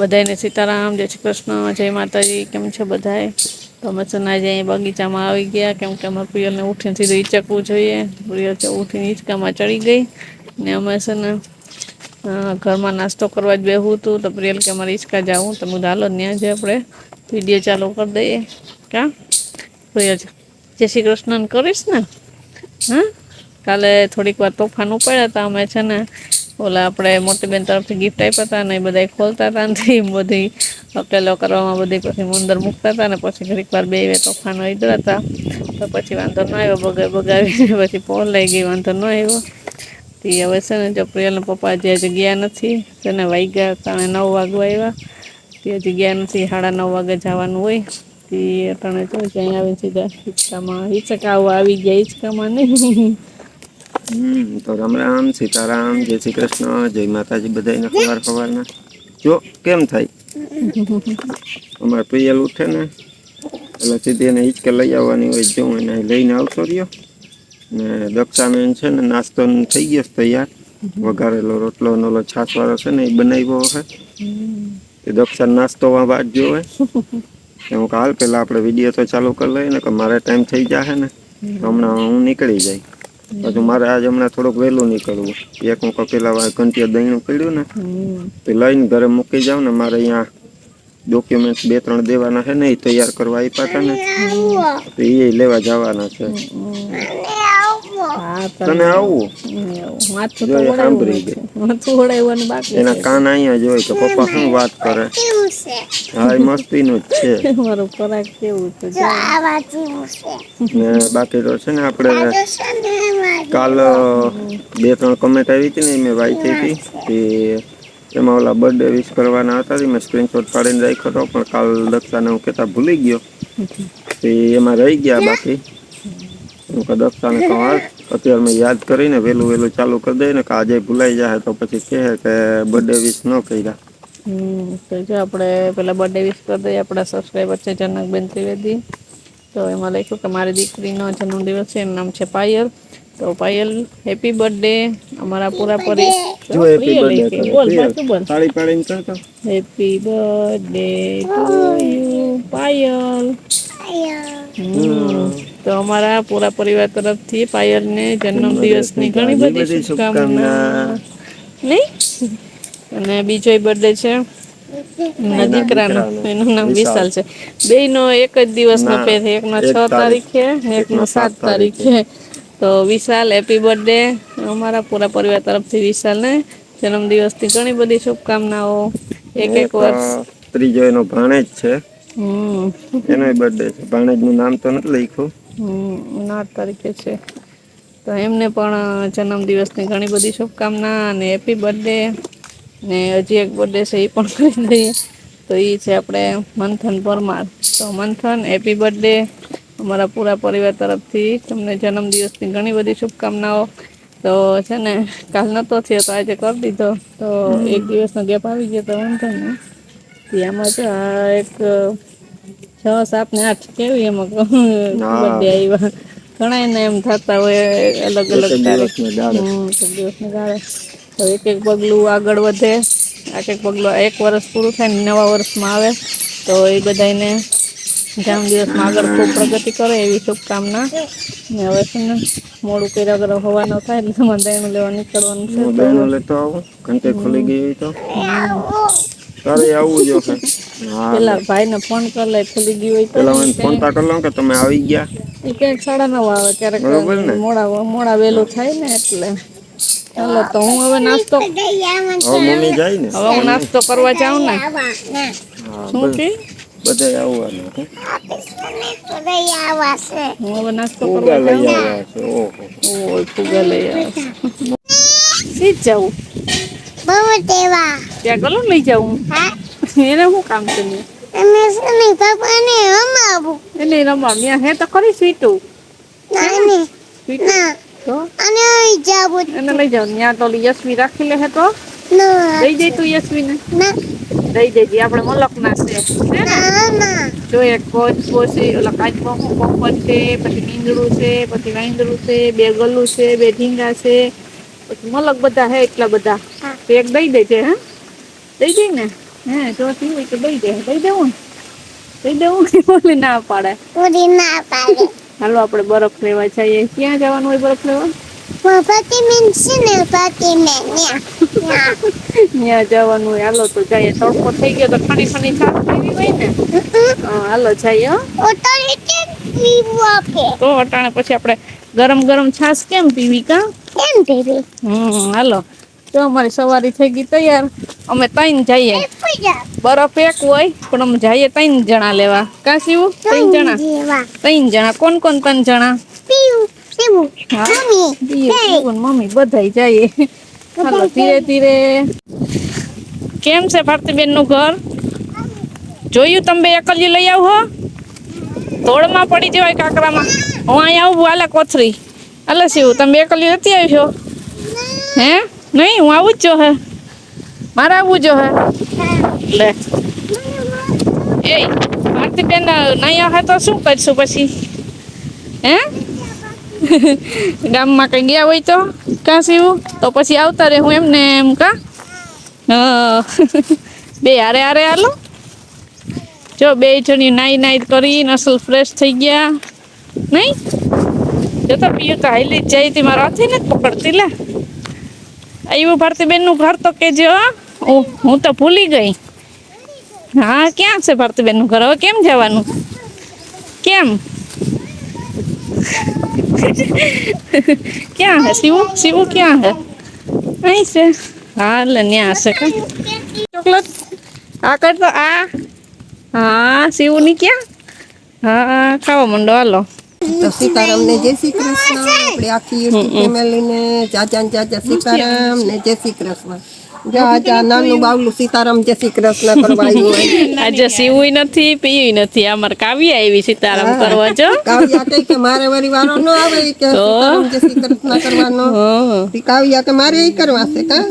બધાને સીતારામ, જય શ્રી કૃષ્ણ, જય માતાજી. કેમ છે બધાએ? તો અમે છે ને આજે અહીં બગીચામાં આવી ગયા, કેમ કે અમારે પ્રિયલને ઉઠીને સીધું હિચકવું જોઈએ. પ્રિયલ તો ઉઠીને હિંચકામાં ચડી ગઈ ને અમે છે ને ઘરમાં નાસ્તો કરવા જ બેઠું હતું તો પ્રિયલ કે અમારે હિચકા જાવું તો હાલો ત્યાં જ આપણે વિડીયો ચાલુ કરી દઈએ. કા પ્રિયલ જય શ્રી કૃષ્ણ કરીશ ને? હા, કાલે થોડીક વાર તોફાન ઉપાડ્યા હતા અમે છે ને ઓલા આપણે મોટી બેન તરફથી ગિફ્ટ આપ્યા હતા ને એ બધા ખોલતા હતા ને બધી હકેલો કરવામાં બધી પછી અંદર મુકતા હતા ને પછી ઘડીક વાર બે તોફાન કર્યા હતા તો પછી વાંધો ન આવ્યો બગાવીને પછી પોર લઈ ગઈ વાંધો ન આવ્યો. હવે છે ને જો પ્રિયલના પપ્પા હજી ગયા નથી તેને વાગ્યા 9 વાગવા આવ્યા. તે હજી ગયા નથી, 9:30 વાગે જવાનું હોય. અટાણે જો અહીં આવે સીધા હિચકામાં હિચકા આવી ગયા હિચકામાં નહીં. તો રામ રામ, સીતારામ, જય શ્રી કૃષ્ણ, જય માતાજી. બધાને સવારના જો કેમ થાય અમારે પ્રિયલ ઉઠે ને એટલે સીધી એને હિચકે લઈ આવવાની હોય. જો એને લઈને આવતો રહ્યો ને દક્ષાબેન છે ને નાસ્તો થઈ ગયો તૈયાર. વઘારેલો રોટલો નોલો છાસ વાળો છે ને એ બનાવ્યો હે. એ દક્ષા નાસ્તો વાંચ્યો હોય હું હાલ પેલા આપણે વિડીયો તો ચાલુ કરી લઈએ ને કે મારે ટાઈમ થઈ જાય ને હમણાં હું નીકળી જાય. પછી મારે આજ હમણાં થોડુંક વહેલું નીકળવું. એક હું પેલા કંટિયા દહીણું પડ્યું ને તે લઈને ઘરે મૂકી જાઉં ને મારે અહીંયા ડોક્યુમેન્ટ 2-3 દેવાના છે ને એ તૈયાર કરવા આપ્યા હતા ને તો એ લેવા જવાના છે. તને આવવું એના કાન અહીંયા જ હોય તો પપ્પા શું વાત કરે. હા, એ મસ્તીનું જ છે. ને બાકી તો છે ને આપણે કાલ 2-3 કમેન્ટ આવી હતી ને મેં વાંચી હતી એમાં ઓલા બર્થડે વિશ કરવાના હતા. મેં સ્ક્રીનશોટ પાડીને રાખ્યો હતો પણ કાલ દક્ષાને હું કહેતા ભૂલી ગયો એમાં રહી ગયા. બાકી હું દક્ષાને કહું અત્યારે મેં યાદ કરીને વહેલું ચાલુ કરી દઈએ ને કે આજે ભૂલાઈ જાય તો પછી કહે કે બર્થડે વિશ ન કર્યા. તો જો આપણે પેલા બર્થડે વિશ કરી દઈએ. આપણા સબસ્ક્રાઈબર છે જનકબેન ત્રિવેદી. તો એમાં લખ્યું કે મારી દીકરીનો જન્મદિવસ છે, એનું નામ છે પાયલ. તો પાયલ હેપી બર્થડે. અમારા પૂરા જો હેપી બર્થડે કરે બોલ પ્રિયલ પાછું બોલ. તાળી પાડીને કરતો happy birthday to you Payal. તો અમારા પૂરા પરિવાર તરફથી પાયલને જન્મદિવસની ઘણી બધી શુભકામના. નહીં અને બીજો બર્થડે છે દીકરાનો, એનું નામ વિશાલ છે. બેયનો એક જ દિવસનો ફેર છે, એકનો 6 તારીખે ને એકનો 7 તારીખે. તો વિશાલ હેપી બર્થડે. અમારા પૂરા પરિવાર તરફથી વિશાલને જન્મદિવસની ઘણી બધી શુભકામનાઓ. એક વર્ષ ત્રીજો એનો ભાણેજ છે. એનો બર્થડે છે. ભાણેજનું નામ તો નથી લખ્યું. 9 તારીખે છે. તો એમને પણ જન્મદિવસની ઘણી બધી શુભકામના અને હેપી બર્થડે. ને હજી એક બર્થડે છે એ પણ કરી દઈએ. તો એ છે આપણે મંથન પરમાર. તો મંથન હેપી બર્થડે. અમારા પૂરા પરિવાર તરફથી તમને જન્મદિવસની ઘણી બધી શુભકામનાઓ. તો છે ને કાલ નતો થયો તો આજે કરી દીધો. તો એક દિવસનો ગેપ આવી ગયો તો વાંધો નહીં. એમાં તો એક 6, 7 ને 8 કેવી એમાં બર્થડે આવ્યા. ઘણા એને એમ થતા હોય અલગ અલગ તારીખ દિવસની ગાળે. તો એક પગલું આગળ વધે. એક પગલું 1 વર્ષ પૂરું થાય ને નવા વર્ષમાં આવે તો એ બધાને જન્મદિવસમાં આગળ ખૂબ પ્રગતિ કરે એવી શુભકામના. ને હવે છે ને મોડું કર્યા વગર હવાનો થાય એટલે તમારે દહીણું લેવા નીકળવાનું છે. હું દહીણું લેતો આવું. ઘંટી ખુલી ગઈ હોય તો તારે આવવું જો છે. પેલા ભાઈને ફોન કરી લે, ખુલી ગઈ હોય તો. પેલા મને ફોન તા કરી લઉં કે તમે આવી ગયા. એ ક્યાંક 9:30 આવે, ક્યારેક બરોબર ને મોડા વહેલું થાય ને એટલે. ચાલો તો હું હવે નાસ્તો મમ્મી જાય ને હવે હું નાસ્તો કરવા જાઉં ને. શું કે બધા આવવાના હું હવે નાસ્તો કરવા લઈ જાઉં. આવ્યા છે. ઓહો ફુગા લઈ આવે. સીધ જાઉં ત્યાં ગલો લઈ જાઉં. એને શું કામ છે? એને રમવા ત્યાં હે તો ખરી સ્વીટું. તો એને લઈ જાવ. ત્યાં તો યશવી રાખી લે તો લઈ જઈ તું યશવીને લઈ જજે. આપણે મલક ના છે જો એક પોસી ઓલા કાચમાં પોપટ છે, પછી મીંદડું છે, પછી વાંદરું છે, 2 ગલું છે, 2 ઢીંગા છે, પછી મલક બધા હે એટલા બધા. તો એક દઈ દેજે. હે દઈ દઈ ને હે જો પીવું હોય તો દઈ દેવું કે બોલી ના પાડે. હાલો આપણે બરફ લેવા જઈએ. ક્યાં જવાનું હોય બરફ લેવા? ત્યાં જવાનું હોય. હાલો તો જઈએ. તડકો થઈ ગયો તો ઠંડી ઠંડી છાશ પીવી હોય ને. હાલો જઈએ હો. તો અટાણે પછી આપણે ગરમ ગરમ છાશ કેમ પીવી કા? હાલો તો અમારી સવારી થઈ ગઈ તૈયાર. અમે 3 જઈએ. બરફ એક હોય પણ અમે જઈએ 3 જણા લેવા. કા શિવું? 3 જણા. 3 જણા. કોણ 3 જણા? મમ્મી બધાય જઈએ. હાલો ધીરે ધીરે. કેમ છે ભારતીબેન નું ઘર? જોયું તમે 2 એકલિયું લઈ આવો. ધોળમાં પડી જવાય કાકરામાં. હું અહીંયા આવું હાલે કોથરી. હાલે શિવું તમે 2 એકલિયું નથી આવ્યો? હે નહીં હું આવું જ જો હે. મારે આવવું જો હે. લે એ ભારતીબેન નહીં આવે તો શું કરશું પછી? હે ગામમાં કઈ ગયા હોય તો કા શિવું? તો પછી આવતા રે હું એમને એમ કા? બે હારે હાલો. જો 2 જણી નાઈ કરી અસલ ફ્રેશ થઈ ગયા. નહીં જો તો પીયું તો હાલી જ જાય હતી. મારા હાથી ને પકડતી લે. આવ્યું ભારતીબેન નું ઘર તો કેજો. હું તો ભૂલી ગઈ. હા ક્યાં છે ભારતીબેન નું ઘર? હવે કેમ જવાનું? કેમ ક્યાં હે શિવું ક્યાં હે? અહીં છે. હા લે ન્યા હશે કા ચોકલેટ. આ કરતો આ. હા શિવું ની ક્યાં? હા ખાવા માંડો હાલો. તો સીતારામ ને જય શ્રી કૃષ્ણ. આપણે આખી યુટ્યુબ ફેમિલી ને ચાચા સીતારામ ને જય શ્રી કૃષ્ણ. જો આજા નાનું બાવલું સીતારામ જય શ્રી કૃષ્ણ કરવા આવ્યું હોય. આજે શિવું નથી પીયું નથી. અમારે કાવ્યા આવી સીતારામ કરવા. જો કાવ્યા કઈ કે મારે વરી વારો ન આવે કે સીતારામ જય શ્રી કૃષ્ણ કરવાનો. કાવ્યા કે મારે ઈ કરવા છે કા?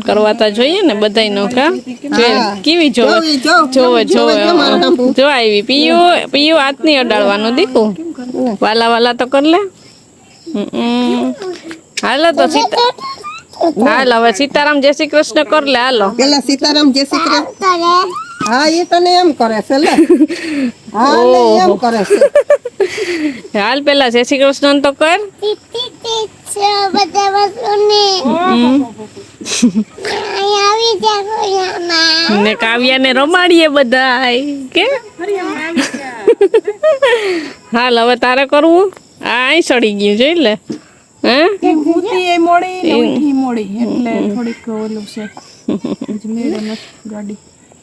કરવા તો જોઈએ ને બધાય નો કા? કેવી જોવે જો આવી પીયું હાથ ની અડાડવાનું દીકું. વાલા તો કર લે. હાલો તો હાલ હવે સીતારામ જય શ્રી કૃષ્ણ કર લે. હાલો પેલા સીતારામ જય શ્રી કૃષ્ણ. હા એ તને એમ કરે છે લે. હા એમ કરે છે. હાલ પેલા જય શ્રી કૃષ્ણ તો કર. ને કાવ્યા ને રમાડીએ બધા કે. હાલ હવે તારે કરવું. આ સડી ગયું જોઈ લે.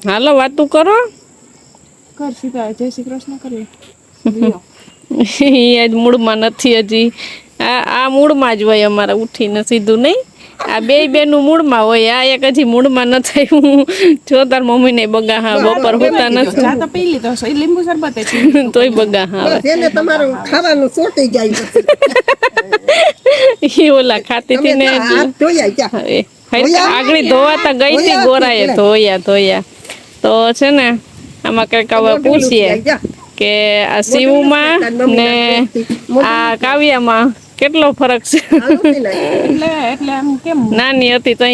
હાલો વાતું કરો. આજ મૂળમાં નથી હજી. આ મૂળમાં જ હોય અમારે. ઉઠીને સીધું નહીં. આ 2 બેનું મૂળમાં હોય. આ એક હજી મૂળમાં ન થયું. જો તાર મમ્મી ને બગા હા બપોર હોતા નથી તોય બગા હા તમારું ખાવાનું સોટી જાય. ઓલા ખાતી હતી ને આગળ ધોવાતા ગઈ હતી. ગોરાએ ધોયા તો છે ને આમાં કઈક હવે પૂછીએ કે આ શિવુમાં ને આ કાવ્યામાં કેટલો ફરક છે? એટલે આમ કેમ નાની હતી તો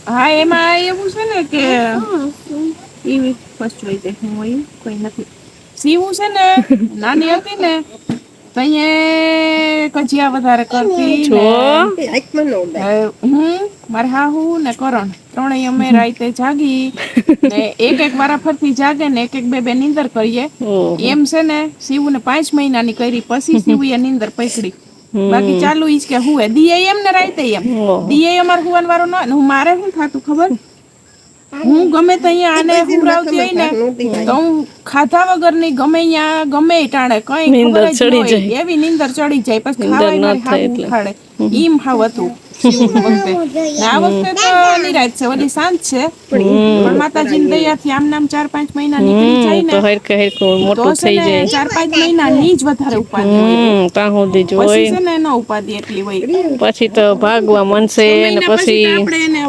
હા એમાં એવું છે ને કે ઈ ફર્સ્ટ જોઈ દે હું કોઈ નથી. શિવું છે ને નાની હતી ને તો કજિયા વધારે કરતી. મારે હાહુ ને કરણ 3 અમે રાતે જાગી ને એક વારા ફરતી જાગે ને એક બે નીંદર કરીએ. એમ છે ને શિવું ને 5 મહિનાની કરી પછી શિવું એ નીંદર પકડી. બાકી ચાલુ ઈ જ કે હુએ દીએ એમ ને રાતે એમ. દીએ અમાર હુવાનો વારો ન હું મારે શું થાતું ખબર? હું ગમે ત્યાં આને હુરાવતી હોય ને તો હું ખાધા વગરની ગમે ત્યાં ગમે ટાણે કઈ નીંદર ચડી જાય. એવી નીંદર ચડી જાય. પછી ખાવાય મારી હાવ ઉખાડે. ઈમ હાવ હતું. આ વખતે તો નિરાત છે. ઓલી શાંત છે પણ માતાજીની દયાથી આમ નામ 4-5 મહિના નીકળી જાય ને તો મોટું થઈ જાય. 4-5 મહિનાની જ વધારે ઉપાધિ હોય. પછી છે ને એનો ઉપાધિ એટલી હોય. પછી તો ભાગવા મનશે ને પછી આપણે એને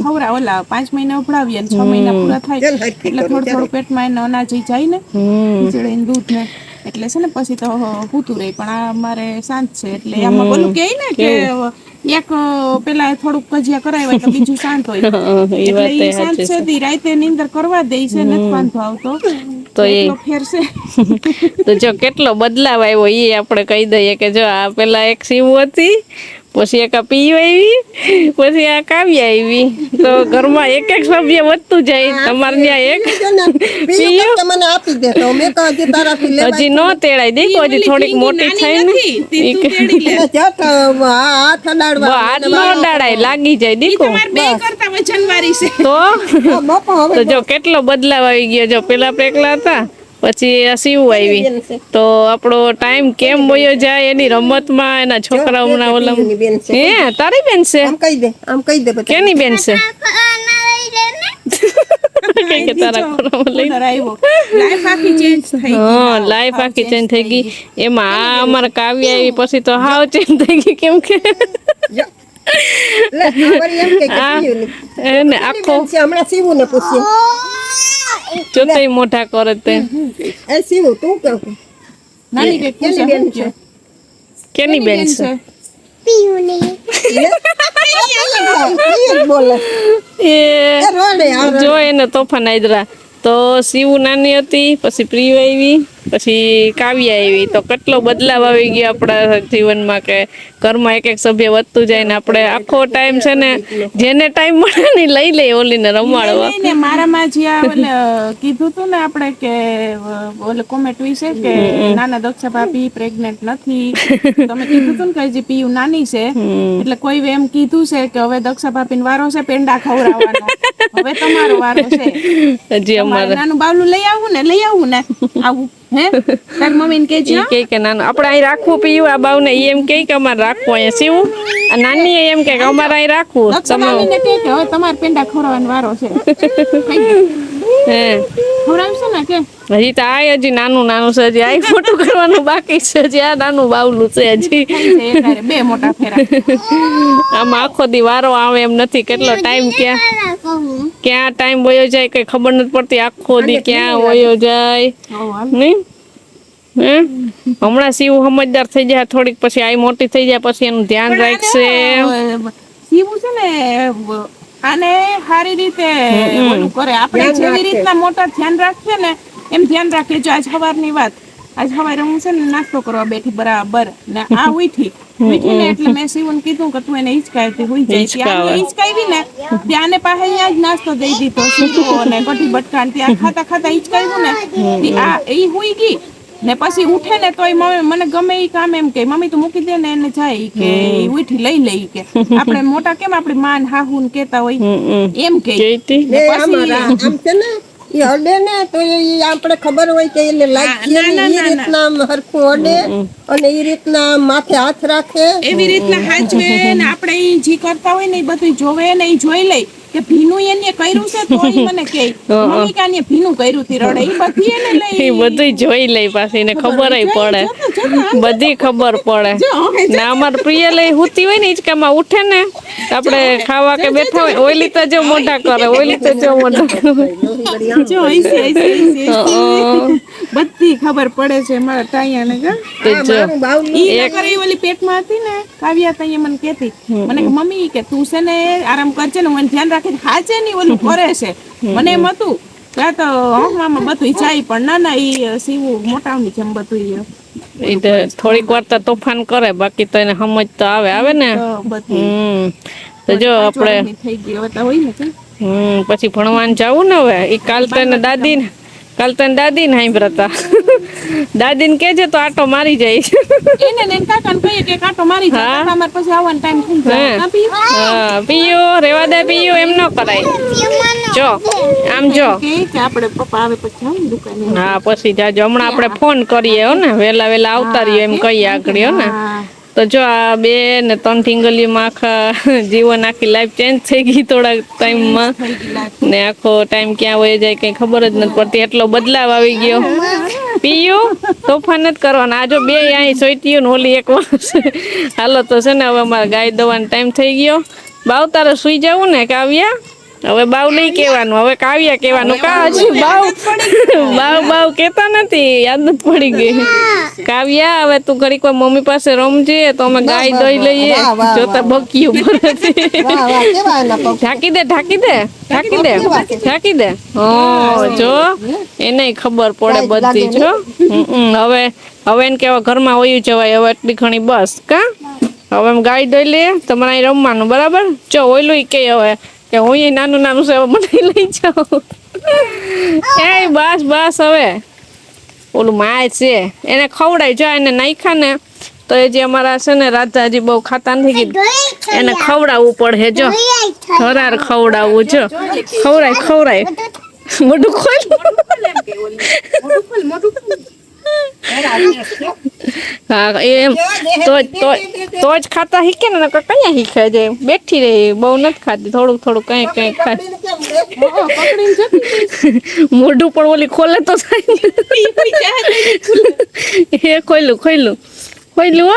ખવરા ઓલા 5 મહિના ઉભરાવીએ ને 6 મહિના પૂરા થાય એટલે થોડું પેટમાં એને અનાજ જાય ને ખીચડી દૂધ ને એટલે છે ને પછી તો પૂતું રહી, પણ આ મારે શાંત છે. એટલે આમાં બોલું કે ને કે એક પેલા થોડુંક કજિયા કરાવ્યા તો બીજું શાંત હોય. એટલે ઈ શાંત છે તી રાતે નીંદર કરવા દે છે, નથી વાંધો આવતો. તો એ એટલો ફેર છે. તો જો કેટલો બદલાવ આવ્યો એ આપણે કહી દઈએ કે જો આ પેલા એક સીવું હતી, પછી એક આ પીયુ આવી, પછી આ કાવ્યા આવી. તો ઘરમાં એક એક સભ્ય વધતું જાય. તમારે ત્યાં એક પીયું તો મને આપી દે તો મેં કહ્યું હજી તારાથી લેવાય. હજી નો તેડાય દીકો, હજી થોડીક મોટી થાય ને જટ હાથ અડાડવા હાથ નો અડાડાય, લાગી જાય દીકો. બે કરતા વજનવાળી છે. તો બાપા હવે તો જો કેટલો બદલાવ આવી ગયો. જો પેલા આપણે એકલા હતા, પછી આ સીવું આવી. તો આપણો ટાઈમ કેમ વયો જાય એની રમતમાં, એના છોકરાઓના ઓલા. હે તારી બેન છે? આમ કહી દે, આમ કહી દે બધા. કેની બેન છે? કે તારા ખોરામાં લઈ. આવ્યો લાઈફ આખી ચેન્જ થઈ. હા, લાઈફ આખી ચેન્જ થઈ ગઈ. એમાં આ અમારા કાવ્ય આવી પછી તો હાવ ચેન્જ થઈ ગઈ. કેમ કે લે, આ વળી એમ કે પીયું ની. એને આખો બેન છે, હમણાં સીવુંને પૂછીએ. જોતેય મોઢા કરે તે. એ સીવું તું કેવ કે નાની કે કેની બેન છે? કેની બેન છે? ઈ જ બોલે. એ એ રોડે આ જો એને તોફાન આદરા. તો સીવું નાની હતી, પછી પ્રિય આવી, પછી કાવ્યા આવી. તો કેટલો બદલાવ આવી ગયો આપણા જીવનમાં કે ઘરમાં એક એક સભ્ય વધતું જાય ને આપણે આખો ટાઈમ છે ને જેને ટાઈમ મળે ને લઈ લઈએ ઓલીને રમાડવા. ને મારામાં જ્યાં કીધું તું ને આપણે કે ઓલે કોમેન્ટ વિશે કે નાના દક્ષા ભાભી પ્રેગ્નેન્ટ નથી. તમે કીધું તું ને કે હજી પીયુ નાની છે, એટલે કોઈ એમ કીધું છે કે હવે દક્ષા ભાભીનો વારો છે પેંડા ખવડાવવાનો, હવે તમારો વારો છે. હજી અમારે નાનું બાવલું લઈ આવું ને આવું. હે તાર મમ્મીને કેજો. ઈ કે નાનું આપણે અહીં રાખવું પીયું આ બાવને. ઈ એમ કે અમારે રાખવું અહીંયા સીવું. આ નાની એમ કે અમારે અહીં રાખવું. દક્ષા ભાભીને કહે કે હવે તમારે પેંડા ખવડાવવાનો વારો છે. હે ખવડાવશે ને કે હજી તો આ હજી નાનું નાનું છે, હજી આ મોટું કરવાનું બાકી છે. હજી આ નાનું બાવલું છે હજી. થઈ છે એકારે બે મોટા ફેરા. આમાં આખો દી વારો આવે એમ નથી. કેટલો ટાઈમ ક્યાં ટાઈમ વયો જાય કઈ ખબર નથી પડતી. આખો દી ક્યાં વયો જાય નહીં. હે હમણાં સીવું સમજદાર થઈ જાય થોડીક, પછી આ મોટી થઈ જાય પછી એનું ધ્યાન રાખશે. સીવું છે ને આને સારી રીતે ઓલું કરે. આપણે જેવી રીતના મોટા ધ્યાન રાખીએ ને એમ ધ્યાન રાખીએ. જો આજ સવારની વાત, આજ સવારે હું છે ને નાસ્તો કરવા બેઠી બરાબર ને આ ઉઠી ને એટલે મેં શિવને કીધું કે તું એને હિંચકાવતી હોઈ જાય. ત્યાં હિંચકાવી ને ત્યાંને પાસે અહીંયા જ નાસ્તો દઈ દીધો સીધો ને કઢી બટકા. ત્યાં ખાતા ખાતા હિંચકાવ્યું ને આ એ હુઈ ગઈ ને પછી ઉઠે ને તોય મને ગમે ઈ કામ એમ કે મમ્મી તું મૂકી દે ને એને જાય કે ઉઠી લઈ લઈ કે આપણે મોટા કેમ આપણી માન હાહુ ને કેતા હોય એમ કે આમ છે ને ઈ અડે ને તો ઈ આપણે ખબર હોય કે એને લાગી ઈ રીતના આમ હરખું અડે અને ઈ રીતના માથે હાથ રાખે એવી રીતના હાચવે ને આપણે ઈ જી કરતા હોય ને ઈ બધું જોવે ને ઈ જોઈ લે કે ભીનું એને કર્યું છે તો ઈ મને કે મમ્મી કાને ભીનું કર્યું તી રડે ઈ બધી એને લઈ ઈ બધું જોઈ લે પાછી એને ખબરય પડે બધી ખબર પડે ને અમાર પ્રિય લઈ હુતી હોય ને હિંચકામાં ઉઠે ને આપણે ખાવા કે બેઠા હોય ઓઈલી તો જો મોઢા કરે ઓઈલી તો જો મોઢા કરે જો બધી ખબર પડે છે મારા ટાઈયાને કે ઈ કરે ઓલી પેટમાં હતી ને કાવ્યા તઈએ મને કહેતી મને કે મમ્મી કે તું છે ને આરામ કરજે ને મને ધ્યાન રાખે હાચે ની ઓલું કરે છે મને એમ હતું ત્યાં તો હોંકમાં બધું જાય પણ ના ના ઈ સીવું મોટાની જેમ બધું ઈ તો થોડીક વાર તો તોફાન કરે બાકી તો એને સમજ તો આવે ને તો જો આપણે થઈ ગઈ હવે તો હોય ને પછી ભણવાન જાવું ને હવે ઈ કાલ તને દાદી ને સાંભળતા દાદી ને કેજે તો આટો મારી જાય એને ને કાકાને કહીએ કે આટો મારી જાય અમાર પછી આવવાનો ટાઈમ થઈ જાય હા પીયો રેવા દે પીયો એમ ન કરાય જો આમ જો કે આપણે પપ્પા આવે પછી આવું દુકાને હા પછી જાજો હમણાં આપણે ફોન કરીએ હો ને વેલા આવતા રહીએ એમ કહીએ આગળ હો ને તો જો આ 2 ને 3 ઠીંગલીમાં આખા જીવન આખી લાઈફ ચેન્જ થઈ ગઈ થોડાક ટાઈમમાં ને આખો ટાઈમ ક્યાં વહી જાય કઈ ખબર જ નથી પડતી એટલો બદલાવ આવી ગયો પીયું તોફાન જ કરવાના આ જો 2 અહીં સોઈટ્યું ને ઓલી એક વર્ષ હાલો તો છે ને હવે અમારે ગાય દવાનો ટાઈમ થઈ ગયો બાવ તારે સુઈ જવું ને કાવ્યા હવે બાવ નહીં કહેવાનું, હવે કાવ્યા કહેવાનું. કા હજી બાવ કહેતા નથી, યાદ નથી પડી ગઈ. કાવ્યા હવે તું ઘડીક વાર મમ્મી પાસે રમજે તો અમે ગાય દોઈ લઈએ. જોતા બક્યું ભરે છે. વાહ વાહ કેવા એના પગ. ઢાંકી દે હા જો એને ખબર પડે બધી જો. હવે એને કેવા ઘરમાં વયું જવાય હવે એટલી ઘણી બસ. કા હવે એમ ગાય દોઈ લે, તમારે અહીં રમવાનું બરાબર. જો ઓયલું કે હવે કે હું નાનું છે, હવે મને લઈ જાઓ. એ બસ હવે ઓલું માય છે એને ખવડાય. જો એને નાખ્યા ને તો એ જે અમારા છે ને રાધાજી બહુ ખાતા નથી કીધું, એને ખવડાવવું પડે. જો ધરાર ખવડાવવું. જો ખવડાય મોઢું ખોલ. હા એમ તો જ ખાતા શીખે ને, કયા શીખે છે. બેઠી રહી બહુ નથી ખાતી, થોડું કઈ ખાય. મોઢું પણ ઓલી ખોલે તો થાય. એ ખોયલું હો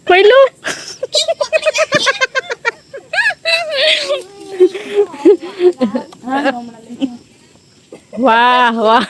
ખોયલું. વાહ